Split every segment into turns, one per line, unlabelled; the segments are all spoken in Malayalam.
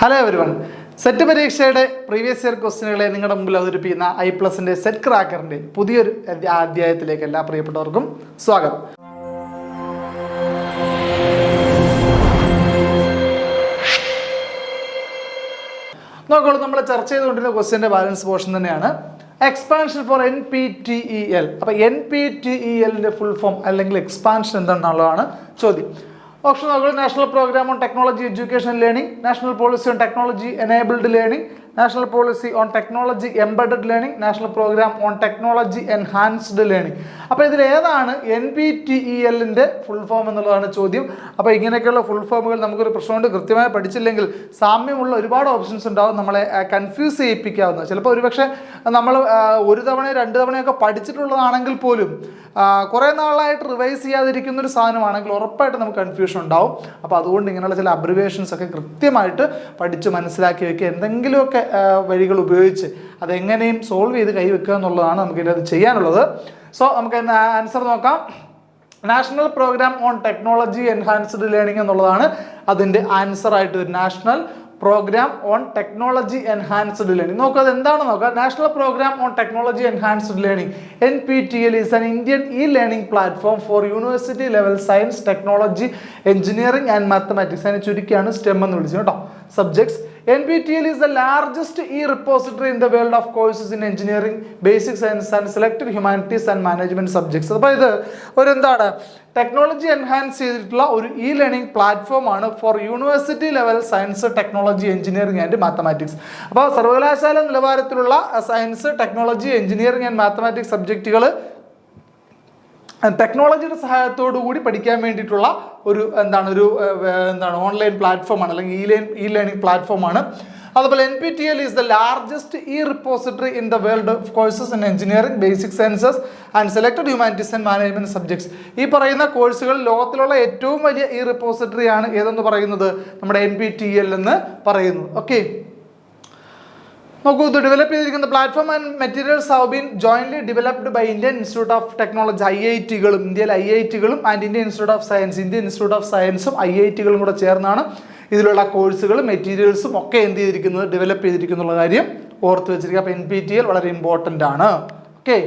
ഹലോ എവരിവൺ, സെറ്റ് പരീക്ഷയുടെ പ്രീവിയസ് ഇയർ ക്വസ്റ്റ്യനുകളെ നിങ്ങളുടെ മുമ്പിൽ അവതരിപ്പിക്കുന്ന ഐ+ന്റെ സെറ്റ് ക്രാക്കറിന്റെ പുതിയൊരു അധ്യായത്തിലേക്ക് എല്ലാ പ്രിയപ്പെട്ടവർക്കും സ്വാഗതം. നോക്കോളൂ, നമ്മൾ ചർച്ച ചെയ്തുകൊണ്ടിരുന്ന ക്വസ്റ്റ്യന്റെ ബാലൻസ് പോർഷൻ തന്നെയാണ് എക്സ്പാൻഷൻ ഫോർ NPTEL. അപ്പോൾ NPTELന്റെ ഫുൾ ഫോം അല്ലെങ്കിൽ എക്സ്പാൻഷൻ എന്താണെന്നുള്ളതാണ് ചോദ്യം. ഓപ്ഷൻ നോക്കുക: national programme on technology education learning, national policy on technology enabled learning, national policy on technology embedded learning, national programme on technology enhanced learning. അപ്പോൾ ഇതിൽ ഏതാണ് NPTELന്റെ ഫുൾ ഫോം എന്നുള്ളതാണ് ചോദ്യം. അപ്പോൾ ഇങ്ങനെയൊക്കെയുള്ള ഫുൾ ഫോമുകൾ നമുക്കൊരു പ്രശ്നമുണ്ട്, കൃത്യമായി പഠിച്ചില്ലെങ്കിൽ സാമ്യമുള്ള ഒരുപാട് ഓപ്ഷൻസ് ഉണ്ടാവും, നമ്മളെ കൺഫ്യൂസ് ചെയ്യിപ്പിക്കാവുന്നത്. ചിലപ്പോൾ ഒരുപക്ഷെ നമ്മൾ ഒരു തവണയോ രണ്ട് തവണയൊക്കെ പഠിച്ചിട്ടുള്ളതാണെങ്കിൽ പോലും കുറേ നാളായിട്ട് റിവൈസ് ചെയ്യാതിരിക്കുന്ന ഒരു സാധനമാണെങ്കിൽ ഉറപ്പായിട്ട് നമുക്ക് കൺഫ്യൂഷൻ ഉണ്ടാവും. അപ്പോൾ അതുകൊണ്ട് ഇങ്ങനെയുള്ള ചില അബ്രിവേഷൻസ് ഒക്കെ കൃത്യമായിട്ട് പഠിച്ച് മനസ്സിലാക്കി വെക്കുക. എന്തെങ്കിലുമൊക്കെ വഴികൾ ഉപയോഗിച്ച് അതെങ്ങനെയും സോൾവ് ചെയ്ത് കൈവെക്കുക എന്നുള്ളതാണ് നമുക്കിത് ചെയ്യാനുള്ളത്. സോ നമുക്ക് ആൻസർ നോക്കാം. National programme on technology enhanced learning എന്നുള്ളതാണ് അതിൻ്റെ ആൻസർ ആയിട്ട് വരും. National programme on technology enhanced learning. നോക്കുക, അത് എന്താണെന്ന് നോക്കാം. National programme on technology enhanced learning NPTEL is an Indian learning platform for university level science, technology, engineering and mathematics. അതിനെ ചുരുക്കിയാണ് STEM എന്ന് വിളിച്ചത് കേട്ടോ, subjects. NPTEL is the largest e-repository in the world of courses in engineering, basic science and selected humanities and management subjects. അപ്പോൾ ഇത് ഒരു എന്താണ്, ടെക്നോളജി എൻഹാൻസ് ചെയ്തിട്ടുള്ള ഒരു ലേണിംഗ് പ്ലാറ്റ്ഫോം ആണ് for university level science, technology, engineering and mathematics. അപ്പോൾ സർവകലാശാല നിലവാരത്തിലുള്ള science, technology, engineering and mathematics സബ്ജക്റ്റുകൾ ടെക്നോളജിയുടെ സഹായത്തോടു കൂടി പഠിക്കാൻ വേണ്ടിയിട്ടുള്ള ഒരു എന്താണ് ഓൺലൈൻ പ്ലാറ്റ്ഫോമാണ്, അല്ലെങ്കിൽ ലേണിംഗ് പ്ലാറ്റ്ഫോമാണ്. അതുപോലെ NPTEL is the largest repository in the world of courses in engineering, basic sciences and selected humanities and management subjects. ഈ പറയുന്ന കോഴ്സുകൾ ലോകത്തിലുള്ള ഏറ്റവും വലിയ റിപ്പോസിറ്ററി ആണ് ഏതെന്ന് പറയുന്നത് നമ്മുടെ NPTEL എന്ന് പറയുന്നു. ഓക്കെ, നോക്കൂ, ഇത് ഡെവലപ്പ് ചെയ്തിരിക്കുന്ന platform and materials have been jointly developed by Indian Institute of Technology, IIT-കളും ഇന്ത്യയിലെ IIT-കളും and Indian Institute of Science, Indian Institute of സയൻസും IIT-കളും കൂടെ ചേർന്നാണ് ഇതിലുള്ള കോഴ്സുകളും മെറ്റീരിയൽസും ഒക്കെ എന്ത് ചെയ്തിരിക്കുന്നത്, ഡെവലപ്പ് ചെയ്തിരിക്കുന്നുള്ള കാര്യം ഓർത്ത് വെച്ചിരിക്കുക. അപ്പോൾ NPTEL വളരെ ഇമ്പോർട്ടൻ്റ് ആണ്. ഓക്കെ,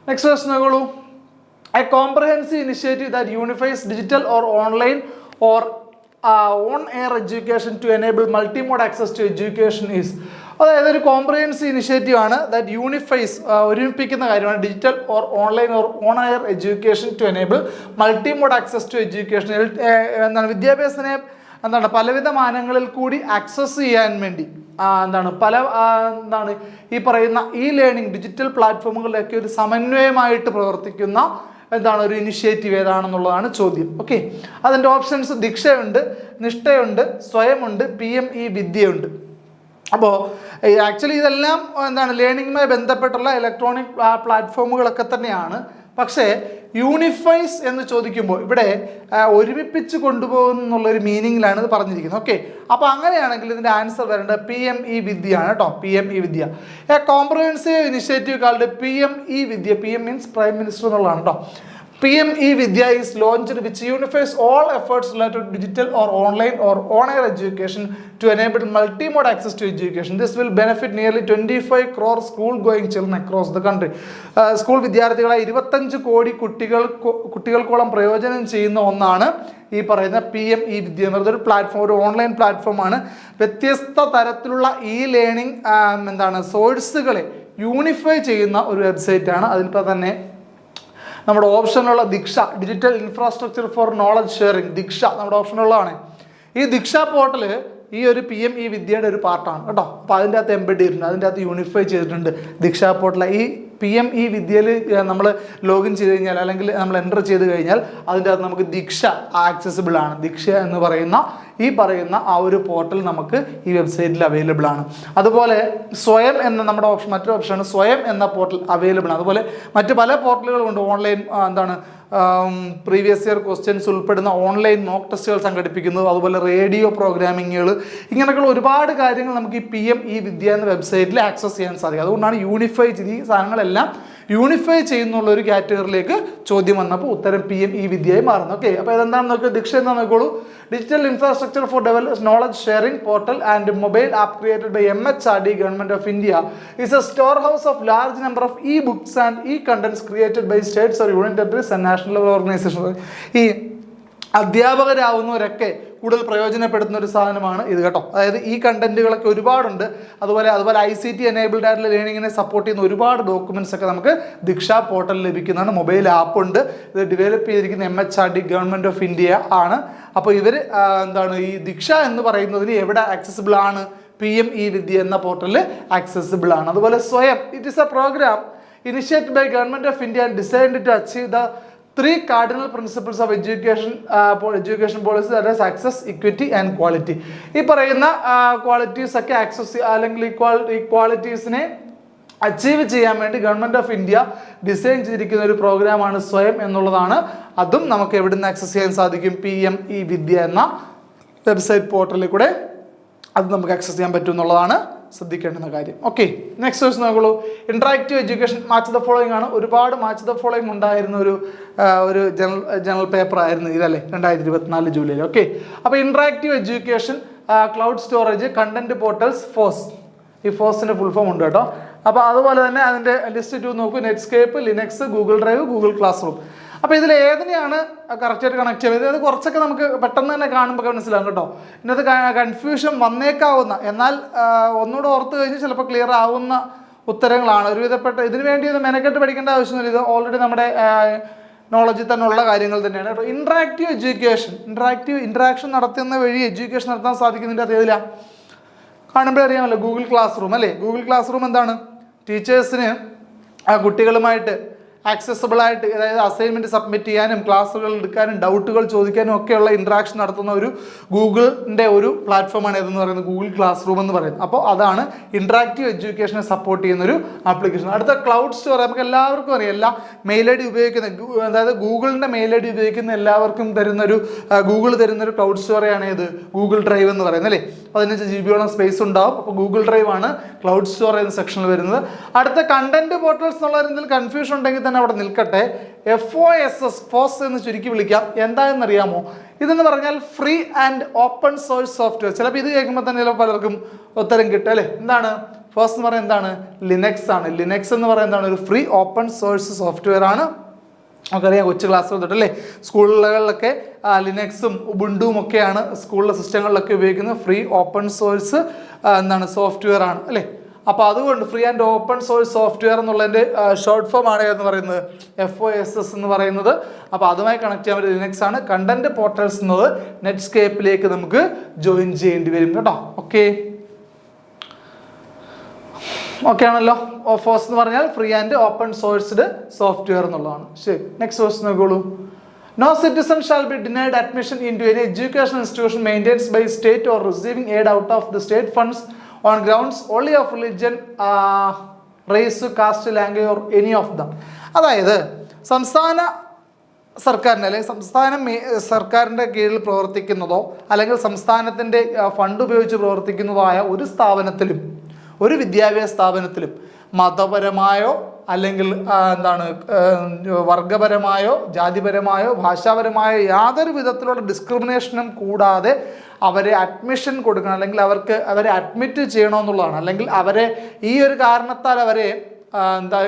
നെക്സ്റ്റ് ക്വസ്റ്റ്യൻ നോക്കൂ. A comprehensive initiative that unifies digital or online or on air education to enable multimode access to education is. അതായത് ഒരു കോംപ്രഹെൻസീവ് ഇനിഷ്യേറ്റീവ് ആണ് ദാറ്റ് യൂണിഫൈസ്, ഒരുമിപ്പിക്കുന്ന കാര്യമാണ്, digital or online or on air education to enable multimode access to education. വിദ്യാഭ്യാസത്തിനെ പലവിധ മാനങ്ങളിൽ കൂടി ആക്സസ് ചെയ്യാൻ വേണ്ടി ഈ പറയുന്ന ലേണിംഗ് ഡിജിറ്റൽ പ്ലാറ്റ്ഫോമുകളിലൊക്കെ ഒരു സമന്വയമായിട്ട് പ്രവർത്തിക്കുന്ന ഒരു ഇനിഷ്യേറ്റീവ് ഏതാണെന്നുള്ളതാണ് ചോദ്യം. ഓക്കെ, അതിൻ്റെ ഓപ്ഷൻസ് ദീക്ഷയുണ്ട്, നിഷ്ഠയുണ്ട്, സ്വയമുണ്ട്, PME വിദ്യയുണ്ട്. അപ്പോൾ ആക്ച്വലി ഇതെല്ലാം ലേണിംഗുമായി ബന്ധപ്പെട്ടുള്ള ഇലക്ട്രോണിക് പ്ലാറ്റ്ഫോമുകളൊക്കെ തന്നെയാണ്. പക്ഷേ യൂണിഫൈസ് എന്ന് ചോദിക്കുമ്പോൾ ഇവിടെ ഒരുമിപ്പിച്ച് കൊണ്ടുപോകുന്നു എന്നുള്ളൊരു മീനിങ്ങിലാണ് ഇത് പറഞ്ഞിരിക്കുന്നത്. ഓക്കെ, അപ്പോൾ അങ്ങനെയാണെങ്കിൽ ഇതിൻ്റെ ആൻസർ വരേണ്ടത് PME വിദ്യയാണ് കേട്ടോ. PME Vidya, A comprehensive initiative called PME Vidya. PM means prime minister എന്നുള്ളതാണ് കേട്ടോ. PME Vidya is launched which unifies all efforts related to digital or online or on-air education to enable multi-mode access to education. This will benefit nearly 25 crore school-going children across the country. School വിദ്യാർത്ഥികളായ 25 കോടി കുട്ടികൾക്കോളം പ്രയോജനം ചെയ്യുന്ന ഒന്നാണ് ഈ പറയുന്ന PME വിദ്യ എന്നുള്ളത്. ഒരു പ്ലാറ്റ്ഫോം, ഒരു ഓൺലൈൻ പ്ലാറ്റ്ഫോമാണ്. വ്യത്യസ്ത തരത്തിലുള്ള ലേണിംഗ് സോഴ്സുകളെ യൂണിഫൈ ചെയ്യുന്ന ഒരു വെബ്സൈറ്റാണ്. അതിലിപ്പോൾ തന്നെ നമ്മുടെ ഓപ്ഷനുള്ള Diksha, digital infrastructure for knowledge sharing, Diksha നമ്മുടെ ഓപ്ഷനുള്ളതാണ്. ഈ ദീക്ഷ പോർട്ടൽ ഈ ഒരു PME വിദ്യയുടെ ഒരു പാർട്ടാണ് കേട്ടോ. അപ്പോൾ അതിൻ്റെ അകത്ത് എംബഡ് ചെയ്തിട്ടുണ്ട്, അതിൻ്റെ അകത്ത് യൂണിഫൈ ചെയ്തിട്ടുണ്ട് ദീക്ഷ പോർട്ടൽ. ഈ PME വിദ്യയിൽ നമ്മൾ ലോഗിൻ ചെയ്ത് കഴിഞ്ഞാൽ, അല്ലെങ്കിൽ നമ്മൾ എൻ്റർ ചെയ്ത് കഴിഞ്ഞാൽ അതിൻ്റെ അകത്ത് നമുക്ക് ദീക്ഷ ആക്സസിബിൾ ആണ്. ദീക്ഷ എന്ന് പറയുന്ന ആ ഒരു പോർട്ടൽ നമുക്ക് ഈ വെബ്സൈറ്റിൽ അവൈലബിൾ ആണ്. അതുപോലെ സ്വയം എന്ന നമ്മുടെ മറ്റൊരു ഓപ്ഷനാണ് സ്വയം എന്ന പോർട്ടൽ അവൈലബിൾ ആണ്. അതുപോലെ മറ്റ് പല പോർട്ടലുകളുണ്ട്. ഓൺലൈൻ പ്രീവിയസ് ഇയർ ക്വസ്റ്റ്യൻസ് ഉൾപ്പെടുന്ന ഓൺലൈൻ മോക്ക് ടെസ്റ്റുകൾ സംഘടിപ്പിക്കുന്നത്, അതുപോലെ റേഡിയോ പ്രോഗ്രാമിങ്ങുകൾ, ഇങ്ങനെയൊക്കെയുള്ള ഒരുപാട് കാര്യങ്ങൾ നമുക്ക് ഈ PME വിദ്യ എന്ന വെബ്സൈറ്റിൽ ആക്സസ് ചെയ്യാൻ സാധിക്കും. അതുകൊണ്ടാണ് യൂണിഫൈ ചെയ്ത് ഈ സാധനങ്ങളെല്ലാം യൂണിഫൈ ചെയ്യുന്നുള്ള ഒരു കാറ്റഗറിയിലേക്ക് ചോദ്യം വന്നപ്പോൾ ഉത്തരം PME വിദ്യയായി മാറുന്നു. ഓക്കെ, അപ്പോൾ ഇതെന്താണെന്ന് നോക്കുക. ദീക്ഷ എന്താണെന്ന് നോക്കോളൂ. Digital infrastructure for knowledge sharing portal and mobile app created by MHRD government of India is a storehouse of large number of e-books and e-contents created by states or union territories and national organizations. ഈ അധ്യാപകരാവുന്നവരൊക്കെ കൂടുതൽ പ്രയോജനപ്പെടുത്തുന്ന ഒരു സാധനമാണ് ഇത് കേട്ടോ. അതായത് ഈ കണ്ടന്റുകളൊക്കെ ഒരുപാടുണ്ട്. അതുപോലെ ICT എനേബിൾഡ് ആയിട്ടുള്ള ലേണിങ്ങിനെ സപ്പോർട്ട് ചെയ്യുന്ന ഒരുപാട് ഡോക്യുമെന്റ്സ് ഒക്കെ നമുക്ക് ദീക്ഷ പോർട്ടലിൽ ലഭിക്കുന്നതാണ്. മൊബൈൽ ആപ്പ് ഉണ്ട്. ഇത് ഡെവലപ്പ് ചെയ്തിരിക്കുന്ന MHRD ഗവൺമെന്റ് ഓഫ് ഇന്ത്യ ആണ്. അപ്പോൾ ഇവർ എന്താണ് ഈ ദീക്ഷ എന്ന് പറയുന്നതിന് എവിടെ ആക്സസിബിൾ ആണ്? PME വിദ്യ എന്ന പോർട്ടലിൽ ആക്സസിബിൾ ആണ്. അതുപോലെ Swayam, it is a programme initiated by government of India and designed to achieve the 3 cardinal principles of education policy, that is access, equity and quality. ഈ പറയുന്ന ക്വാളിറ്റീസ് ഒക്കെ ആക്സസ് അല്ലെങ്കിൽ ഇക്വാളിറ്റീസിനെ അച്ചീവ് ചെയ്യാൻ വേണ്ടി ഗവൺമെന്റ് ഓഫ് ഇന്ത്യ ഡിസൈൻ ചെയ്തിരിക്കുന്ന ഒരു പ്രോഗ്രാമാണ് സ്വയം എന്നുള്ളതാണ്. അതും നമുക്ക് എവിടെ നിന്ന് ആക്സസ് ചെയ്യാൻ സാധിക്കും? PME വിദ്യ എന്ന വെബ്സൈറ്റ് പോർട്ടലിൽ കൂടെ അത് നമുക്ക് ആക്സസ് ചെയ്യാൻ പറ്റും എന്നുള്ളതാണ് ശ്രദ്ധിക്കേണ്ടുന്ന കാര്യം. ഓക്കെ, നെക്സ്റ്റ് ക്വസ്റ്റ്യൻ നോക്കുള്ളൂ. Interactive education match the following ആണ്. ഒരുപാട് മാച്ച് ദ ഫോളോയിങ് ഉണ്ടായിരുന്ന ഒരു ജനറൽ പേപ്പർ ആയിരുന്നു ഇതല്ലേ, 2024 ജൂലൈയിൽ. ഓക്കെ, അപ്പോൾ interactive education, cloud storage, content portals, FOSS. ഈ ഫോസിന്റെ ഫുൾ ഫോം ഉണ്ട് കേട്ടോ. അപ്പോൾ അതുപോലെ തന്നെ അതിന്റെ ലിസ്റ്റ് 2 നോക്കൂ. Netscape, Linux, Google drive, Google class room. അപ്പോൾ ഇതിൽ ഏതിനെയാണ് കറക്റ്റായിട്ട് കണക്ട് ചെയ്യുന്നത്? ഇത് കുറച്ചൊക്കെ നമുക്ക് പെട്ടെന്ന് തന്നെ കാണുമ്പോൾ മനസ്സിലാകും കേട്ടോ. ഇതിനകത്ത് കൺഫ്യൂഷൻ വന്നേക്കാവുന്ന, എന്നാൽ ഒന്നുകൂടെ ഓർത്ത് കഴിഞ്ഞ് ചിലപ്പോൾ ക്ലിയർ ആവുന്ന ഉത്തരങ്ങളാണ്. ഒരുവിധപ്പെട്ട ഇതിന് വേണ്ടി ഇത് മെനക്കെട്ട് പഠിക്കേണ്ട ആവശ്യമൊന്നുമില്ല. ഇത് ഓൾറെഡി നമ്മുടെ നോളജിൽ തന്നെ ഉള്ള കാര്യങ്ങൾ തന്നെയാണ് കേട്ടോ. ഇന്ററാക്റ്റീവ് എഡ്യൂക്കേഷൻ, ഇന്ററാക്ഷൻ നടത്തുന്ന വഴി എഡ്യൂക്കേഷൻ നടത്താൻ സാധിക്കുന്നില്ല. അത് ഏതില്ല കാണുമ്പോഴറിയാമല്ലോ, ഗൂഗിൾ ക്ലാസ് റൂം അല്ലേ. ഗൂഗിൾ ക്ലാസ് റൂം എന്താണ്? ടീച്ചേഴ്സിന് കുട്ടികളുമായിട്ട് ആക്സസിബിൾ ആയിട്ട്, അതായത് അസൈൻമെൻറ്റ് സബ്മിറ്റ് ചെയ്യാനും ക്ലാസ്സുകൾ എടുക്കാനും ഡൗട്ടുകൾ ചോദിക്കാനും ഒക്കെയുള്ള ഇൻട്രാക്ഷൻ നടത്തുന്ന ഒരു ഗൂഗിളിൻ്റെ ഒരു പ്ലാറ്റ്ഫോമാണ് ഏതെന്ന് പറയുന്നത് ഗൂഗിൾ ക്ലാസ് റൂം എന്ന് പറയുന്നത്. അപ്പോൾ അതാണ് ഇൻട്രാക്റ്റീവ് എഡ്യൂക്കേഷനെ സപ്പോർട്ട് ചെയ്യുന്ന ഒരു ആപ്ലിക്കേഷൻ. അടുത്ത ക്ലൗഡ് സ്റ്റോർ, നമുക്ക് എല്ലാവർക്കും അറിയാം. എല്ലാ മെയിൽ ഐ ഡി ഉപയോഗിക്കുന്ന, അതായത് ഗൂഗിളിൻ്റെ മെയിൽ ഐ ഡി ഉപയോഗിക്കുന്ന എല്ലാവർക്കും തരുന്നൊരു ഗൂഗിൾ തരുന്നൊരു ക്ലൗഡ് സ്റ്റോറെയാണ് ഏത്? ഗൂഗിൾ ഡ്രൈവ് എന്ന് പറയുന്നത് അല്ലേ. 15 GB സ്പേസ് ഉണ്ടാവും. അപ്പോൾ ഗൂഗിൾ ഡ്രൈവ് ആണ് ക്ലൗഡ് സ്റ്റോർ എന്ന സെക്ഷനിൽ വരുന്നത്. അടുത്ത കണ്ടന്റ് പോർട്ടൽസ് എന്നുള്ള എന്തെങ്കിലും കൺഫ്യൂഷൻ ഉണ്ടെങ്കിൽ തന്നെ അവിടെ നിൽക്കട്ടെ. FOSS എന്ന് ചുരുക്കി വിളിക്കാം. എന്താണെന്നറിയാമോ? ഇതെന്ന് പറഞ്ഞാൽ free and open source software. ചിലപ്പോൾ ഇത് കേൾക്കുമ്പോൾ തന്നെ ചിലപ്പോൾ പലർക്കും ഉത്തരം കിട്ടും അല്ലേ. എന്താണ് ഫോസ് എന്ന് പറയുന്നത്? എന്താണ്? ലിനക്സ് ആണ്. ലിനക്സ് എന്ന് പറയുന്നത് എന്താണ്? ഒരു ഫ്രീ ഓപ്പൺ സോഴ്സ് സോഫ്റ്റ്വെയർ ആണ്. നമുക്കറിയാം കൊച്ചു ക്ലാസ്സുകൾ തൊട്ടല്ലേ സ്കൂളുകളിലൊക്കെ ലിനക്സും ഉബുണ്ടുവും ഒക്കെയാണ് സ്കൂളിലെ സിസ്റ്റങ്ങളിലൊക്കെ ഉപയോഗിക്കുന്നത്. ഫ്രീ ഓപ്പൺ സോഴ്സ് എന്താണ് സോഫ്റ്റ്വെയർ ആണ് അല്ലേ. അപ്പോൾ അതുകൊണ്ട് free and open source software എന്നുള്ളതിൻ്റെ ഷോർട്ട് ഫോം ആണ് എന്ന് പറയുന്നത് FOSS എന്ന് പറയുന്നത്. അപ്പോൾ അതുമായി കണക്ട് ചെയ്യാൻ പറ്റുന്ന ലിനക്സ് ആണ്. കണ്ടന്റ് പോർട്ടൽസ് എന്നത് നെറ്റ്സ്കേപ്പിലേക്ക് നമുക്ക് ജോയിൻ ചെയ്യേണ്ടി വരും കേട്ടോ. ഓക്കെ ആണല്ലോ. ഫോസ് എന്ന് പറഞ്ഞാൽ free and open sourced software എന്നുള്ളതാണ്. ശരി, നെക്സ്റ്റ് ക്വസ്റ്റ്യൻ നോക്കോളൂ. No citizen shall be denied admission into any educational institution maintained by state or receiving aid out of the state funds on grounds only of religion, race, caste, language or any of them. അതായത് സംസ്ഥാന സർക്കാരിൻ്റെ അല്ലെങ്കിൽ സർക്കാരിൻ്റെ കീഴിൽ പ്രവർത്തിക്കുന്നതോ അല്ലെങ്കിൽ സംസ്ഥാനത്തിൻ്റെ ഫണ്ട് ഉപയോഗിച്ച് പ്രവർത്തിക്കുന്നതോ ആയ ഒരു സ്ഥാപനത്തിലും, ഒരു വിദ്യാഭ്യാസ സ്ഥാപനത്തിലും മതപരമായോ അല്ലെങ്കിൽ എന്താണ് വർഗപരമായോ ജാതിപരമായോ ഭാഷാപരമായോ യാതൊരു വിധത്തിലുള്ള ഡിസ്ക്രിമിനേഷനും കൂടാതെ അവരെ അഡ്മിഷൻ കൊടുക്കണം, അല്ലെങ്കിൽ അവരെ അഡ്മിറ്റ് ചെയ്യണമെന്നുള്ളതാണ്. അല്ലെങ്കിൽ അവരെ ഈ ഒരു കാരണത്താൽ അവരെ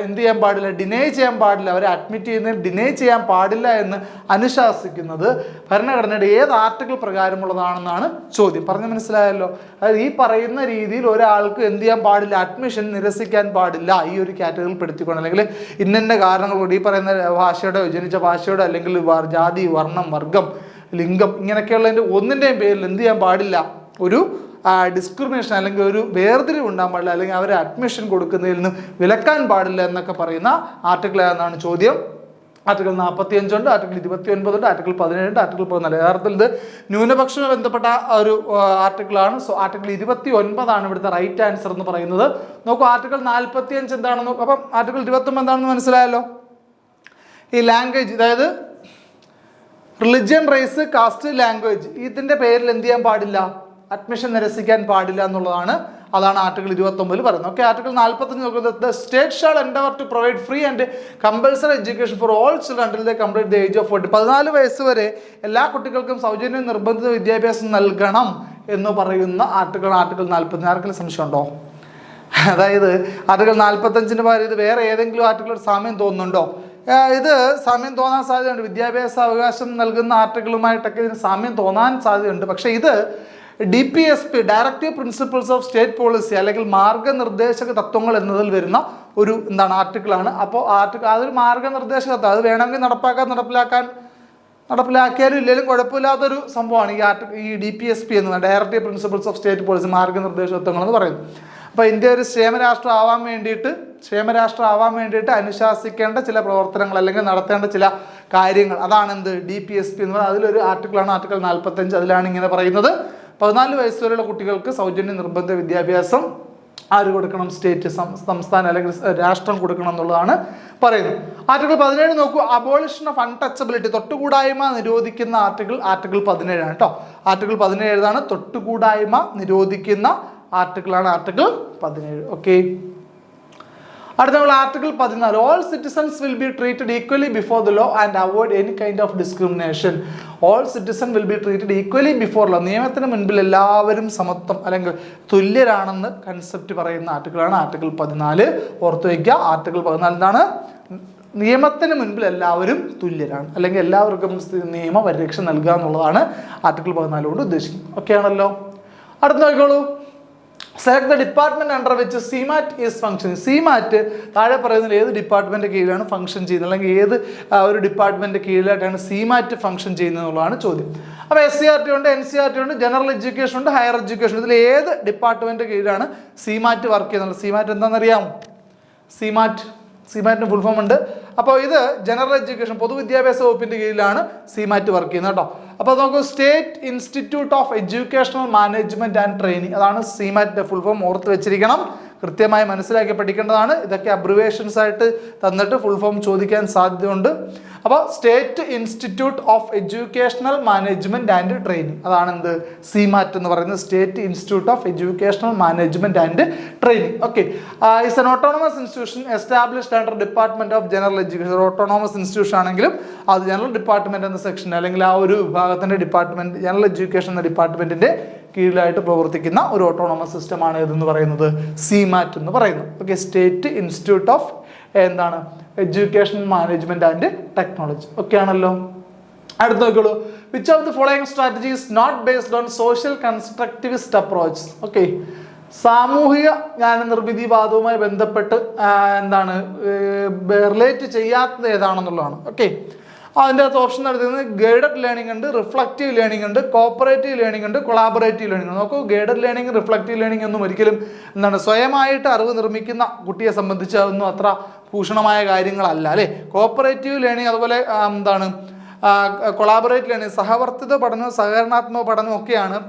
എന്ത് ചെയ്യാൻ പാടില്ല, ഡിനൈ ചെയ്യാൻ പാടില്ല, അവരെ അഡ്മിറ്റ് ചെയ്യുന്നതിന് ഡിനൈ ചെയ്യാൻ പാടില്ല എന്ന് അനുശാസിക്കുന്നത് ഭരണഘടനയുടെ ഏത് ആർട്ടിക്കിൾ പ്രകാരമുള്ളതാണെന്നാണ് ചോദ്യം. പറഞ്ഞ് മനസ്സിലായല്ലോ. അതായത് ഈ പറയുന്ന രീതിയിൽ ഒരാൾക്ക് എന്ത് ചെയ്യാൻ പാടില്ല, അഡ്മിഷൻ നിരസിക്കാൻ പാടില്ല ഈ ഒരു കാറ്റഗറിയിൽ പെടുത്തിക്കൊണ്ട്, അല്ലെങ്കിൽ ഇന്ന കാരണങ്ങൾ കൊണ്ട് ഈ പറയുന്ന ഭാഷയുടെ ജനിച്ച ഭാഷയുടെ അല്ലെങ്കിൽ ജാതി, വർണ്ണം, വർഗം, ലിംഗം ഇങ്ങനെയൊക്കെയുള്ളതിൻ്റെ ഒന്നിൻ്റെയും പേരിൽ എന്ത് ചെയ്യാൻ പാടില്ല, ഒരു ഡിസ്ക്രിമിനേഷൻ അല്ലെങ്കിൽ ഒരു വേർതിരിവ് ഉണ്ടാകാൻ പാടില്ല, അല്ലെങ്കിൽ അവരെ അഡ്മിഷൻ കൊടുക്കുന്നതിൽ നിന്ന് വിലക്കാൻ പാടില്ല എന്നൊക്കെ പറയുന്ന ആർട്ടിക്കിൾ ഏതെന്നാണ് ചോദ്യം. ആർട്ടിക്കിൾ 45 ഉണ്ട്, ആർട്ടിക്കിൾ 29 ഉണ്ട്, ആർട്ടിക്കിൾ 17 ഉണ്ട്, ആർട്ടിക്കിൾ 14. യഥാർത്ഥത്തിൽ ഇത് ന്യൂനപക്ഷവുമായി ബന്ധപ്പെട്ട ഒരു ആർട്ടിക്കിളാണ്. സോ ആർട്ടിക്കിൾ 29 ഇവിടുത്തെ റൈറ്റ് ആൻസർ എന്ന് പറയുന്നത്. നോക്കൂ, ആർട്ടിക്കിൾ 45 എന്താണെന്ന് നോക്കും. അപ്പം ആർട്ടിക്കിൾ 29 എന്താണെന്ന് മനസ്സിലായല്ലോ. ഈ ലാംഗ്വേജ്, അതായത് റിലിജിയൻ, റേസ്, കാസ്റ്റ്, ലാംഗ്വേജ്, ഇതിൻ്റെ പേരിൽ എന്ത് ചെയ്യാൻ പാടില്ല, അഡ്മിഷൻ നിരസിക്കാൻ പാടില്ല എന്നുള്ളതാണ് അതാണ് ആർട്ടിക്കിൾ 29 പറയുന്നത്. ഓക്കെ, ആർട്ടിക്കിൾ 45 നോക്കുന്നത് the state shall endeavour to provide free and compulsory education for all children until they complete the age of 40. 14 വയസ്സ് വരെ എല്ലാ കുട്ടികൾക്കും സൗജന്യ നിർബന്ധിത വിദ്യാഭ്യാസം നൽകണം എന്ന് പറയുന്ന ആർട്ടിക്കിൾ 40. ആർക്കെങ്കിലും സംശയമുണ്ടോ? അതായത് ആർട്ടിക്കിൾ 45 പകരം ഇത് വേറെ ഏതെങ്കിലും ആർട്ടിക്കിൾ സാമ്യം തോന്നുന്നുണ്ടോ? ഇത് സാമ്യം തോന്നാൻ സാധ്യതയുണ്ട്. വിദ്യാഭ്യാസ അവകാശം നൽകുന്ന ആർട്ടിക്കിളുമായിട്ടൊക്കെ ഇതിന് സാമ്യം തോന്നാൻ സാധ്യതയുണ്ട്. പക്ഷേ ഇത് DPSP directive principles of state policy അല്ലെങ്കിൽ മാർഗനിർദ്ദേശക തത്വങ്ങൾ എന്നതിൽ വരുന്ന ഒരു ആർട്ടിക്കിളാണ്. അപ്പോൾ അതൊരു മാർഗനിർദ്ദേശക തത്വം, അത് വേണമെങ്കിൽ നടപ്പിലാക്കിയാലും ഇല്ലെങ്കിലും കുഴപ്പമില്ലാത്തൊരു സംഭവമാണ് ഈ DPSP എന്ന് directive principles of state policy മാർഗനിർദ്ദേശ തത്വങ്ങൾ എന്ന് പറയുന്നത്. അപ്പോൾ ഇന്ത്യ ഒരു ക്ഷേമരാഷ്ട്രം ആവാൻ വേണ്ടിയിട്ട് അനുശാസിക്കേണ്ട ചില പ്രവർത്തനങ്ങൾ അല്ലെങ്കിൽ നടത്തേണ്ട ചില കാര്യങ്ങൾ, അതാണ് എന്ത് DPSP എന്ന് പറയുന്നത്. അതിലൊരു ആർട്ടിക്കിളാണ് ആർട്ടിക്കിൾ 45. അതിലാണ് ഇങ്ങനെ പറയുന്നത് 14 വയസ്സ് വരെയുള്ള കുട്ടികൾക്ക് സൗജന്യ നിർബന്ധ വിദ്യാഭ്യാസം ആര് കൊടുക്കണം? സ്റ്റേറ്റ്, സംസ്ഥാനം അല്ലെങ്കിൽ രാഷ്ട്രം കൊടുക്കണം എന്നുള്ളതാണ് പറയുന്നത്. ആർട്ടിക്കിൾ 17 നോക്കൂ, അബോളിഷൻ ഓഫ് അൺടച്ചബിലിറ്റി, തൊട്ടുകൂടായ്മ നിരോധിക്കുന്ന ആർട്ടിക്കിൾ 17 ആണ് കേട്ടോ. ആർട്ടിക്കിൾ 17 തൊട്ടുകൂടായ്മ നിരോധിക്കുന്ന ആർട്ടിക്കിളാണ് ആർട്ടിക്കിൾ 17. ഓക്കെ, അടുത്ത നമ്മൾ article 14, all citizens will be treated equally before the law and avoid any kind of discrimination. All citizen will be treated equally before law, നിയമത്തിന് മുൻപിൽ എല്ലാവരും സമത്വം അല്ലെങ്കിൽ തുല്യരാണെന്ന് കൺസെപ്റ്റ് പറയുന്ന ആർട്ടിക്കിളാണ് ആർട്ടിക്കിൾ 14. ഓർത്തു വയ്ക്കുക, ആർട്ടിക്കിൾ 14 എന്താണ്? നിയമത്തിന് മുൻപിൽ എല്ലാവരും തുല്യരാണ് അല്ലെങ്കിൽ എല്ലാവർക്കും നിയമ പരിരക്ഷ നൽകുക എന്നുള്ളതാണ് ആർട്ടിക്കിൾ 14 കൊണ്ട് ഉദ്ദേശിക്കുന്നത്. ഓക്കെ ആണല്ലോ. അടുത്ത നോക്കിക്കോളൂ, സെലക്ട് ദ ഡിപ്പാർട്ട്മെന്റ് അണ്ടർ വെച്ച് CMAT ഈസ് ഫംഗ്ഷനിങ്. CMAT താഴെ പറയുന്നതിൽ ഏത് ഡിപ്പാർട്ട്മെന്റ് കീഴിലാണ് ഫംഗ്ഷൻ ചെയ്യുന്നത് അല്ലെങ്കിൽ ഏത് ഒരു ഡിപ്പാർട്ട്മെന്റ് കീഴിലായിട്ടാണ് CMAT ഫംഗ്ഷൻ ചെയ്യുന്നത് എന്നുള്ളതാണ് ചോദ്യം. അപ്പോൾ SCERT ഉണ്ട്, NCERT ഉണ്ട്, ജനറൽ എഡ്യൂക്കേഷൻ ഉണ്ട്, ഹയർ എഡ്യൂക്കേഷൻ. ഇതിൽ ഏത് ഡിപ്പാർട്ട്മെന്റ് കീഴിലാണ് CMAT വർക്ക് ചെയ്യുന്നത്? CMAT എന്താണെന്നറിയാമോ? CMATന് ഫുൾ ഫോം ഉണ്ട്. അപ്പോൾ ഇത് ജനറൽ എഡ്യൂക്കേഷൻ, പൊതുവിദ്യാഭ്യാസ വകുപ്പിന്റെ കീഴിലാണ് CMAT വർക്ക് ചെയ്യുന്നത് കേട്ടോ. അപ്പോൾ നമുക്ക് state institute of educational management and training, അതാണ് CMATന്റെ ഫുൾ ഫോം. ഓർത്ത് വെച്ചിരിക്കണം, കൃത്യമായി മനസ്സിലാക്കി പഠിക്കേണ്ടതാണ്. ഇതൊക്കെ അബ്രിവേഷൻസ് ആയിട്ട് തന്നിട്ട് ഫുൾ ഫോം ചോദിക്കാൻ സാധ്യതയുണ്ട്. അപ്പോൾ state institute of educational management and training, അതാണ് എന്ത് CMAT എന്ന് പറയുന്നത്. State institute of educational management and training. Okay, it's an autonomous institution established under department of general education. Autonomous institution ആണെങ്കിലും അത് ജനറൽ ഡിപ്പാർട്ട്മെന്റ് എന്ന സെക്ഷൻ അല്ലെങ്കിൽ ആ ഒരു വിഭാഗത്തിന്റെ ഡിപ്പാർട്ട്മെന്റ്, ജനറൽ എഡ്യൂക്കേഷൻ എന്ന ഡിപ്പാർട്ട്മെന്റിന്റെ കീഴിലായിട്ട് പ്രവർത്തിക്കുന്ന ഒരു ഓട്ടോണമസ് സിസ്റ്റമാണ് ഇതെന്ന് പറയുന്നത് CMAT എന്ന് പറയുന്നത്. Okay, state institute of education management and technology. Okay ആണല്ലോ. അടുത്ത നോക്കുള്ളൂ, which of the following strategies not based on social constructivist approach. Okay, സാമൂഹിക ജ്ഞാന നിർമ്മിതിവാദവുമായി ബന്ധപ്പെട്ട് റിലേറ്റ് ചെയ്യാത്തത് ഏതാണെന്നുള്ളതാണ്. ഓക്കെ, അതിൻ്റെ അകത്ത് ഓപ്ഷൻ നടത്തുന്നത് ഗൈഡഡ് ലേണിംഗ് ഉണ്ട്, റിഫ്ലക്റ്റീവ് ലേണിംഗ് ഉണ്ട്, കോപ്പറേറ്റീവ് ലേണിംഗ് ഉണ്ട്, കൊളാബറേറ്റീവ് ലേണിംഗ് ഉണ്ട്. നോക്കൂ, ഗൈഡഡ് ലേണിംഗ്, റിഫ്ലക്റ്റീവ് ലേണിംഗ് ഒന്നും ഒരിക്കലും സ്വയമായിട്ട് അറിവ് നിർമ്മിക്കുന്ന കുട്ടിയെ സംബന്ധിച്ച് അതൊന്നും അത്ര ഭൂഷണമായ കാര്യങ്ങളല്ല അല്ലേ. കോപ്പറേറ്റീവ് ലേണിംഗ്, അതുപോലെ കൊളാബറേറ്റീവ് ലേണിംഗ്, സഹവർത്തിത പഠനവും സഹകരണാത്മക പഠനവും ഒക്കെയാണ്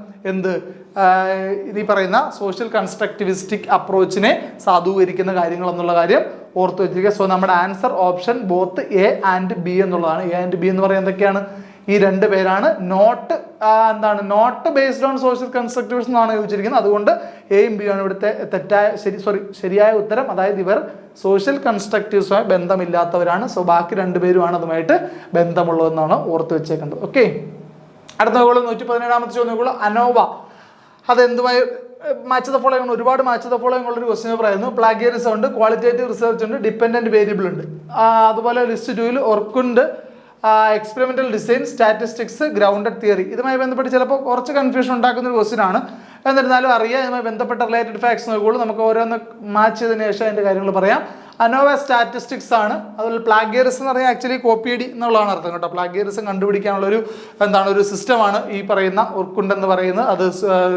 ഈ പറയുന്ന സോഷ്യൽ കൺസ്ട്രക്റ്റിവിസ്റ്റിക് അപ്രോച്ചിനെ സാധൂകരിക്കുന്ന കാര്യങ്ങൾ എന്നുള്ള കാര്യം ഓർത്ത് വെച്ചിരിക്കുക. സോ നമ്മുടെ answer option both A and B എന്നുള്ളതാണ്. A ആൻഡ് B എന്ന് പറയുന്നത് എന്തൊക്കെയാണ്? ഈ രണ്ട് പേരാണ്. Not based on social constructivism എന്നാണ് ചോദിച്ചിരിക്കുന്നത്. അതുകൊണ്ട് എയും ബി ആണ് ഇവിടുത്തെ ശരിയായ ഉത്തരം. അതായത് ഇവർ സോഷ്യൽ കൺസ്ട്രക്റ്റിവ്സുമായി ബന്ധമില്ലാത്തവരാണ്. സോ ബാക്കി രണ്ടുപേരുമാണ് അതുമായിട്ട് ബന്ധമുള്ളതെന്നാണ് ഓർത്ത് വെച്ചേക്കേണ്ടത്. ഓക്കെ, അടുത്ത നോക്കുള്ളൂ 117ാമത്തെ ചോദ്യം നോക്കുള്ളൂ, അനോവ അതെന്തുമായി മാച്ച് ദ ഫോളോയിങ്. ഒരുപാട് മാച്ച് ദ ഫോളോയിങ് ഉള്ളൊരു ക്വസ്റ്റ്യൻ പറയുന്നു. പ്ലാഗിയറിസം ഉണ്ട്, ക്വാളിറ്റേറ്റീവ് റിസർച്ച് ഉണ്ട്, ഡിപ്പെൻഡന്റ് വേരിയബിൾ ഉണ്ട്. അതുപോലെ list 2 Urkund, experimental design, statistics, grounded theory. ഇതുമായി ബന്ധപ്പെട്ട് ചിലപ്പോൾ കുറച്ച് കൺഫ്യൂഷൻ ഉണ്ടാക്കുന്ന ഒരു ക്വസ്റ്റ്യൻ ആണ്. എന്നിരുന്നാലും അറിയാം, ഇതുമായി ബന്ധപ്പെട്ട റിലേറ്റഡ് ഫാക്ട്സ് നോക്കുള്ളൂ. നമുക്ക് ഓരോന്ന് മാച്ച് ചെയ്തതിന് ശേഷം അതിൻ്റെ കാര്യങ്ങൾ പറയാം. അനോവ സ്റ്റാറ്റിസ്റ്റിക്സ് ആണ്. അതുപോലെ പ്ലാഗിയറിസം എന്ന് പറഞ്ഞാൽ ആക്ച്വലി കോപ്പിയടി എന്നുള്ളതാണ് അർത്ഥം കേട്ടോ. പ്ലാഗിയറിസം കണ്ടുപിടിക്കാനുള്ളൊരു ഒരു സിസ്റ്റമാണ് ഈ പറയുന്ന ഒർക്കുണ്ട് എന്ന് പറയുന്നത്. അത്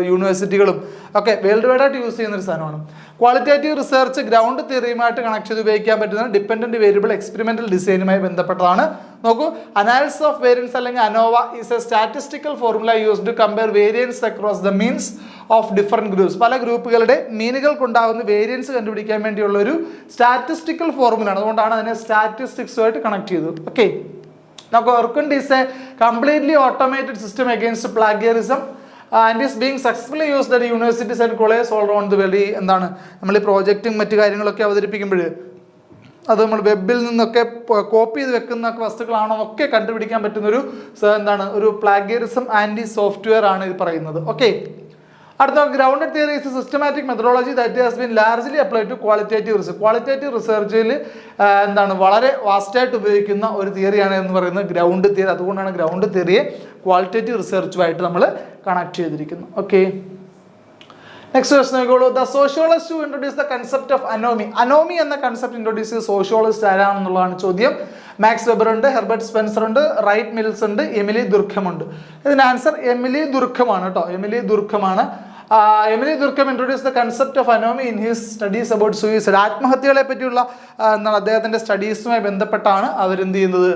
യൂണിവേഴ്സിറ്റികളും ഒക്കെ വേൾഡ് വൈഡ് ആയിട്ട് യൂസ് ചെയ്യുന്ന ഒരു സാധനമാണ്. ക്വാളിറ്റേറ്റീവ് റിസർച്ച് ഗ്രൗണ്ട് തിയറിയുമായിട്ട് കണക്ട് ചെയ്ത് ഉപയോഗിക്കാൻ പറ്റുന്ന ഡിപ്പെൻഡന്റ് വേരിയബിൾ എക്സ്പെരിമെന്റൽ ഡിസൈനുമായി ബന്ധപ്പെട്ടതാണ്. നോക്കൂ, അനാലിസിസ് ഓഫ് വേരിയൻസ് അല്ലെങ്കിൽ ANOVA is a statistical formula used to compare variance across the means of different groups. പല ഗ്രൂപ്പുകളുടെ മീനുകൾക്കുണ്ടാകുന്ന വേരിയൻസ് കണ്ടുപിടിക്കാൻ വേണ്ടിയുള്ള ഒരു സ്റ്റാറ്റിസ്റ്റിക്കൽ ഫോർമുലയാണ്. അതുകൊണ്ടാണ് അതിനെ സ്റ്റാറ്റിസ്റ്റിക്സുമായിട്ട് കണക്ട് ചെയ്തത്. ഓക്കെ, നമുക്ക് Urkund is a completely automated system against plagiarism and is being successfully used at universities and colleges all around the world. എന്താണ് നമ്മൾ ഈ പ്രോജക്റ്റും മറ്റു കാര്യങ്ങളൊക്കെ അവതരിപ്പിക്കുമ്പോൾ അത് നമ്മൾ വെബിൽ നിന്നൊക്കെ കോപ്പി ചെയ്ത് വെക്കുന്ന വസ്തുക്കളാണോ എന്നൊക്കെ കണ്ടുപിടിക്കാൻ പറ്റുന്നൊരു ഒരു പ്ലാഗിയറിസം ആൻറ്റി സോഫ്റ്റ്വെയർ ആണ് ഇത് പറയുന്നത്. ഓക്കെ, അടുത്ത grounded theory is a systematic methodology that has been largely applied to qualitative research. Qualitative റിസർച്ചിൽ വളരെ വാസ്റ്റായിട്ട് ഉപയോഗിക്കുന്ന ഒരു തിയറിയാണ് എന്ന് പറയുന്നത് ഗ്രൗണ്ട് തിയറി. അതുകൊണ്ടാണ് ഗ്രൗണ്ട് തിയറിയെ ക്വാളിറ്റേറ്റീവ് റിസർച്ചുമായിട്ട് നമ്മൾ കണക്ട് ചെയ്തിരിക്കുന്നത്. ഓക്കെ, നെക്സ്റ്റ് ക്വസ്റ്റൻ നോക്കിക്കോളൂ. The sociologist who introduce the concept of anomie. Anomie എന്ന കൺസെപ്റ്റ് ഇൻട്രൊഡ്യൂസ് ചെയ്ത സോഷ്യോളജിസ്റ്റ് ആരാണെന്നുള്ളതാണ് ചോദ്യം. മാക്സ് വെബർ ഉണ്ട്, ഹെർബർട്ട് സ്പെൻസർ ഉണ്ട്, റൈറ്റ് മിൽസ് ഉണ്ട്, എമിലി ദുർഖം ഉണ്ട്. ഇതിന് ആൻസർ എമിലി ദുർഖമാണ് കേട്ടോ. എമിലി ദുർഖമാണ്. Emile Durkheim introduce the concept of anomie in his studies about suicide. ആത്മഹത്യകളെ പറ്റിയുള്ള അദ്ദേഹത്തിൻ്റെ സ്റ്റഡീസുമായി ബന്ധപ്പെട്ടാണ് അവരെന്ത് ചെയ്യുന്നത്,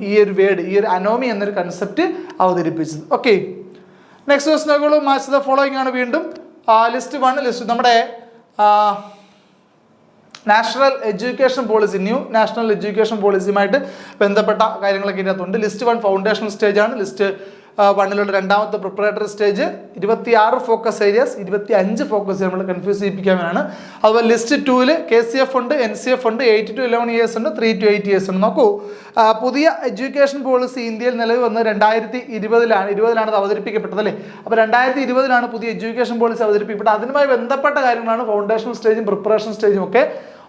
ഈ ഒരു വേർഡ്, ഈ ഒരു അനോമി എന്നൊരു കൺസെപ്റ്റ് അവതരിപ്പിച്ചത്. ഓക്കെ, നെക്സ്റ്റ് ക്വസ്റ്റൻ നോക്കുള്ളൂ. മാച്ച് ദ ഫോളോയിങ് ആണ് വീണ്ടും. ലിസ്റ്റ് 1 ലിസ്റ്റ് നമ്മുടെ national education policy, new national education പോളിസിയുമായിട്ട് ബന്ധപ്പെട്ട കാര്യങ്ങളൊക്കെ ഇതിനകത്തുണ്ട്. ലിസ്റ്റ് 1 ഫൗണ്ടേഷണൽ സ്റ്റേജ് ആണ്. ലിസ്റ്റ് 1 രണ്ടാമത്തെ preparatory stage. 26 focus areas, 25 focus നമ്മൾ കൺഫ്യൂസ് ചെയ്യിപ്പിക്കാനാണ്. അതുപോലെ ലിസ്റ്റ് 2 KCF ഉണ്ട്, NCF ഉണ്ട്, 8 to 11 ഇയേഴ്സ് ഉണ്ട്, 3 to 8 ഇയേഴ്സ് ഉണ്ട്. നോക്കൂ, പുതിയ എഡ്യൂക്കേഷൻ പോളിസി ഇന്ത്യയിൽ നിലവിൽ വന്ന് 2020 അത് അവതരിപ്പിക്കപ്പെട്ടത് അല്ലേ. അപ്പോൾ 2020 പുതിയ എഡ്യൂക്കേഷൻ പോളിസി അവതരിപ്പിക്കപ്പെട്ടത്. അതിനുമായി ബന്ധപ്പെട്ട കാര്യങ്ങളാണ് ഫൗണ്ടേഷണൽ സ്റ്റേജും പ്രിപ്പറേഷൻ സ്റ്റേജും ഒക്കെ.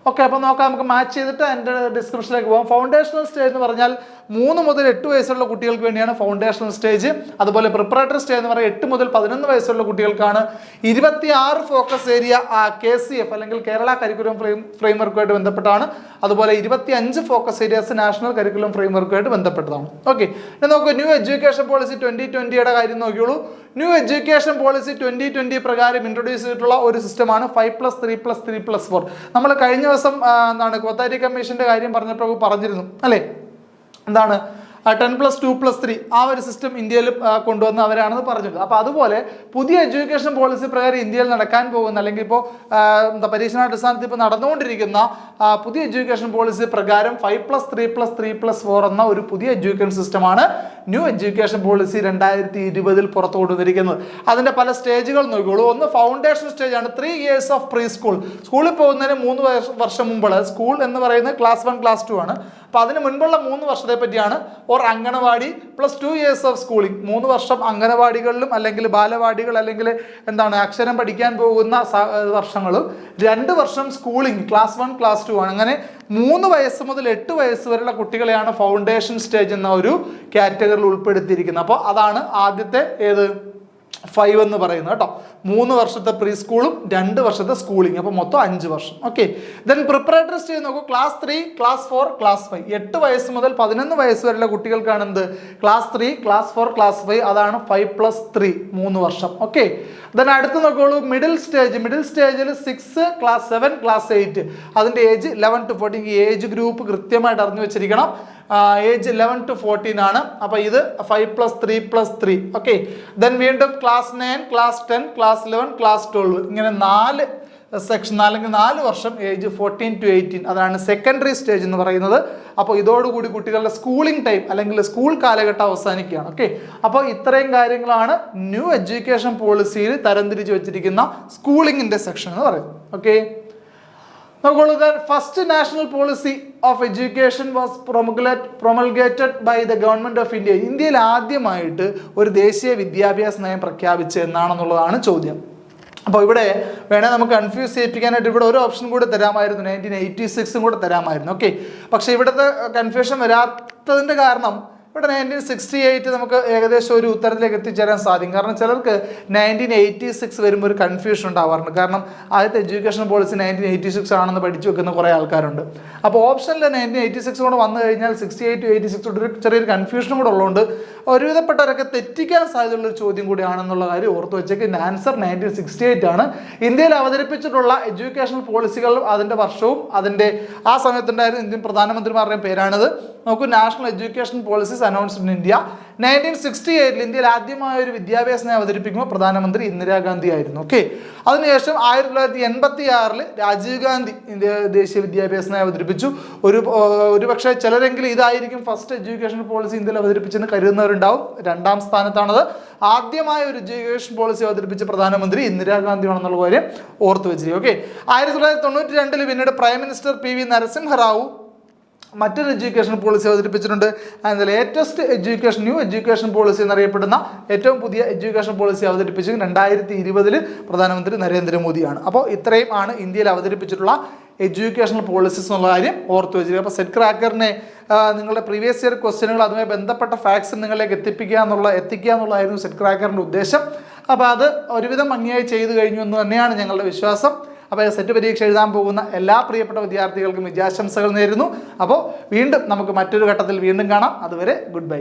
ഓക്കെ, അപ്പോൾ നോക്കാം, നമുക്ക് മാച്ച് ചെയ്തിട്ട് എൻ്റെ ഡിസ്ക്രിപ്ഷനിലേക്ക് പോകാം. ഫൗണ്ടേഷണൽ സ്റ്റേജ് എന്ന് പറഞ്ഞാൽ 3 മുതൽ 8 വയസ്സുള്ള കുട്ടികൾക്ക് വേണ്ടിയാണ് ഫൗണ്ടേഷണൽ സ്റ്റേജ്. അതുപോലെ പ്രിപ്പറേറ്ററി സ്റ്റേജ് എന്ന് പറഞ്ഞാൽ 8 മുതൽ 11 വയസ്സുള്ള കുട്ടികൾക്കാണ്. 26 ഫോക്കസ് ഏരിയ KCF അല്ലെങ്കിൽ കേരള കരിക്കുലം ഫ്രെയിംവർക്കുമായിട്ട് ബന്ധപ്പെട്ടാണ്. അതുപോലെ 25 ഫോക്കസ് ഏരിയാസ് നാഷണൽ കരിക്കുലം ഫ്രെയിംവർക്കുമായിട്ട് ബന്ധപ്പെട്ടതാണ്. ഓക്കെ, ഇനി നോക്കൂ, ന്യൂ എഡ്യൂക്കേഷൻ പോളിസി 2020 കാര്യം നോക്കിയോളൂ. ന്യൂ എഡ്യൂക്കേഷൻ പോളിസി 2020 പ്രകാരം ഇൻട്രൊഡ്യൂസ് ചെയ്തിട്ടുള്ള ഒരു സിസ്റ്റമാണ് 5+3+3+4. നമ്മൾ കഴിഞ്ഞ ദിവസം കൊത്താരി കമ്മീഷന്റെ കാര്യം പറഞ്ഞപ്പോൾ പറഞ്ഞിരുന്നു അല്ലേ, 10+2+3 ആ ഒരു സിസ്റ്റം ഇന്ത്യയിൽ കൊണ്ടുവന്ന് അവരാണെന്ന് പറഞ്ഞിട്ടുണ്ട്. അപ്പോൾ അതുപോലെ പുതിയ എഡ്യൂക്കേഷൻ പോളിസി പ്രകാരം ഇന്ത്യയിൽ നടക്കാൻ പോകുന്ന അല്ലെങ്കിൽ ഇപ്പോൾ പരീക്ഷണാടിസ്ഥാനത്തിൽ ഇപ്പോൾ നടന്നുകൊണ്ടിരിക്കുന്ന പുതിയ എഡ്യൂക്കേഷൻ പോളിസി പ്രകാരം 5+3+3+4 എന്ന ഒരു പുതിയ എഡ്യൂക്കേഷൻ സിസ്റ്റമാണ് ന്യൂ എഡ്യൂക്കേഷൻ പോളിസി 2020 പുറത്തു കൊണ്ടുവന്നിരിക്കുന്നത്. അതിൻ്റെ പല സ്റ്റേജുകൾ നോക്കിക്കോളൂ. ഒന്ന് ഫൗണ്ടേഷൻ സ്റ്റേജ് ആണ്. 3 years ഓഫ് പ്രീ സ്കൂൾ. സ്കൂളിൽ പോകുന്നതിന് 3 വർഷം മുമ്പുള്ള സ്കൂൾ എന്ന് പറയുന്നത് ക്ലാസ് 1 ക്ലാസ് 2 ആണ്. അപ്പോൾ അതിന് മുൻപുള്ള 3 വർഷത്തെ പറ്റിയാണ്. Or anganwadi +2 years of schooling. 3 വർഷം അംഗനവാടികളിലും അല്ലെങ്കിൽ ബാലവാടികൾ അല്ലെങ്കിൽ അക്ഷരം പഠിക്കാൻ പോകുന്ന വർഷങ്ങളും 2 വർഷം സ്കൂളിംഗ് ക്ലാസ് 1 ക്ലാസ് 2 ആണ്. അങ്ങനെ 3 വയസ്സ് മുതൽ 8 വയസ്സ് വരെയുള്ള കുട്ടികളെയാണ് ഫൗണ്ടേഷൻ സ്റ്റേജ് എന്ന ഒരു കാറ്റഗറിയിൽ ഉൾപ്പെടുത്തിയിരിക്കുന്നത്. അപ്പോൾ അതാണ് ആദ്യത്തെ 5 എന്ന് പറയുന്നത് കേട്ടോ. 3 വർഷത്തെ പ്രീ സ്കൂളും 2 വർഷത്തെ സ്കൂളിംഗ്, അപ്പോൾ മൊത്തം 5 വർഷം. ഓക്കെ, ദെൻ പ്രിപ്പറേറ്ററി സ്റ്റേജ് നോക്കൂ. Class 3, class 4, class 5. 8 വയസ്സ് മുതൽ 11 വയസ്സ് വരെയുള്ള കുട്ടികൾക്കാണ് ക്ലാസ് 3, ക്ലാസ് 4, ക്ലാസ് 5. അതാണ് 5+3 3 വർഷം. ഓക്കെ, ദെൻ അടുത്ത് നോക്കോളൂ മിഡിൽ സ്റ്റേജ്. മിഡിൽ സ്റ്റേജിൽ 6, ക്ലാസ് 7, ക്ലാസ് 8. അതിൻ്റെ ഏജ് 11 to 14. ഈ ഏജ് ഗ്രൂപ്പ് കൃത്യമായിട്ട് അറിഞ്ഞു വെച്ചിരിക്കണം. ഏജ് 11 to 14 ആണ്. അപ്പോൾ ഇത് 5+3+3. ഓക്കെ, ദെൻ വീണ്ടും ക്ലാസ് 9, ക്ലാസ് 10, ക്ലാസ് 11, ക്ലാസ് 12. ഇങ്ങനെ 4 സെക്ഷൻ അല്ലെങ്കിൽ 4 വർഷം ഏജ് 14 to 18. അതാണ് സെക്കൻഡറി സ്റ്റേജ് എന്ന് പറയുന്നത്. അപ്പോൾ ഇതോടുകൂടി കുട്ടികളുടെ സ്കൂളിംഗ് ടൈം അല്ലെങ്കിൽ സ്കൂൾ കാലഘട്ടം അവസാനിക്കുകയാണ്. ഓക്കെ, അപ്പോൾ ഇത്രയും കാര്യങ്ങളാണ് ന്യൂ എഡ്യൂക്കേഷൻ പോളിസിയിൽ തരംതിരിച്ച് വെച്ചിരിക്കുന്ന സ്കൂളിങ്ങിൻ്റെ സെക്ഷൻ എന്ന് പറയുന്നത്. Okay, first national policy of education was promulgated by the government of India. ഇന്ത്യയിൽ ആദ്യമായിട്ട് ഒരു ദേശീയ വിദ്യാഭ്യാസ നയം പ്രഖ്യാപിച്ചത് എന്നാണെന്നുള്ളതാണ് ചോദ്യം. അപ്പോൾ ഇവിടെ വേണേൽ നമുക്ക് കൺഫ്യൂസ് ചെയ്യിപ്പിക്കാനായിട്ട് ഇവിടെ ഒരു ഓപ്ഷൻ കൂടെ തരാമായിരുന്നു, 1986 കൂടെ തരാമായിരുന്നു. ഓക്കെ, പക്ഷേ ഇവിടുത്തെ കൺഫ്യൂഷൻ വരാത്തതിൻ്റെ കാരണം ഇവിടെ 1968 നമുക്ക് ഏകദേശം ഒരു ഉത്തരത്തിലേക്ക് എത്തിച്ചേരാൻ സാധിക്കും. കാരണം ചിലർക്ക് 1986 വരുമ്പോൾ ഒരു കൺഫ്യൂഷൻ ഉണ്ടാവാറുണ്ട്. കാരണം ആദ്യത്തെ എഡ്യൂക്കേഷൻ പോളിസി 1986 ആണെന്ന് പഠിച്ചു വെക്കുന്ന കുറേ ആൾക്കാരുണ്ട്. അപ്പോൾ ഓപ്ഷനിൽ 1986 കൂടെ വന്നു കഴിഞ്ഞാൽ 68 to 86 ഒരു ചെറിയൊരു കൺഫ്യൂഷനും കൂടെ ഉള്ളതുകൊണ്ട് ഒരുവിധപ്പെട്ടവരൊക്കെ തെറ്റിക്കാൻ സാധ്യതയുള്ളൊരു ചോദ്യം കൂടിയാണെന്നുള്ള കാര്യം ഓർത്ത് വെച്ചേക്ക്. ആൻസർ 1968 ആണ്. ഇന്ത്യയിൽ അവതരിപ്പിച്ചിട്ടുള്ള എഡ്യൂക്കേഷൻ പോളിസികളും അതിൻ്റെ വർഷവും അതിൻ്റെ ആ സമയത്തുണ്ടായിരുന്ന ഇന്ത്യൻ പ്രധാനമന്ത്രിമാരുടെയും പേരാണിത്. നോക്കൂ, national education policies announced in India. 1968 ഇന്ത്യയിൽ ആദ്യമായ ഒരു വിദ്യാഭ്യാസ നയം അവതരിപ്പിക്കുമ്പോൾ പ്രധാനമന്ത്രി ഇന്ദിരാഗാന്ധി ആയിരുന്നു. ഓക്കെ. അതിനുശേഷം 1986 രാജീവ് ഗാന്ധി ഇന്ത്യ ദേശീയ വിദ്യാഭ്യാസ നയം അവതരിപ്പിച്ചു. ഒരുപക്ഷെ ചിലരെങ്കിലും ഇതായിരിക്കും ഫസ്റ്റ് എഡ്യൂക്കേഷൻ പോളിസി ഇന്ത്യയിൽ അവതരിപ്പിച്ചെന്ന് കരുതുന്നവരുണ്ടാവും. 2ാം സ്ഥാനത്താണത്. ആദ്യമായ ഒരു എഡ്യൂക്കേഷൻ പോളിസി അവതരിപ്പിച്ച പ്രധാനമന്ത്രി ഇന്ദിരാഗാന്ധിയാണെന്നുള്ള കാര്യം ഓർത്തു വെച്ചിരിക്കും. ഓക്കെ. 1992 പിന്നീട് പ്രൈം മിനിസ്റ്റർ PV നരസിംഹറാവു മറ്റൊരു എഡ്യൂക്കേഷൻ പോളിസി അവതരിപ്പിച്ചിട്ടുണ്ട്. And latest new education policy എന്നറിയപ്പെടുന്ന ഏറ്റവും പുതിയ എഡ്യൂക്കേഷൻ പോളിസി അവതരിപ്പിച്ചത് 2020 പ്രധാനമന്ത്രി നരേന്ദ്രമോദിയാണ്. അപ്പോൾ ഇത്രയും ആണ് ഇന്ത്യയിൽ അവതരിപ്പിച്ചിട്ടുള്ള എഡ്യൂക്കേഷണൽ പോളിസീസ് എന്നുള്ള കാര്യം ഓർത്തു വെച്ചിരിക്കുക. അപ്പോൾ സെറ്റ് ക്രാക്കറിനെ നിങ്ങളുടെ പ്രീവിയസ് ഇയർ ക്വസ്റ്റ്യനുകൾ അതുമായി ബന്ധപ്പെട്ട ഫാക്ട്സ് നിങ്ങളിലേക്ക് എത്തിക്കുക എന്നുള്ളതായിരുന്നു സെറ്റ് ക്രാക്കറിൻ്റെ ഉദ്ദേശം. അപ്പോൾ അത് ഒരുവിധം ഭംഗിയായി ചെയ്തു കഴിഞ്ഞു എന്ന് തന്നെയാണ് ഞങ്ങളുടെ വിശ്വാസം. അപ്പോൾ സെറ്റ് പരീക്ഷ എഴുതാൻ പോകുന്ന എല്ലാ പ്രിയപ്പെട്ട വിദ്യാർത്ഥികൾക്കും വിജയാശംസകൾ നേരുന്നു. അപ്പോൾ വീണ്ടും നമുക്ക് മറ്റൊരു ഘട്ടത്തിൽ വീണ്ടും കാണാം. അതുവരെ ഗുഡ് ബൈ.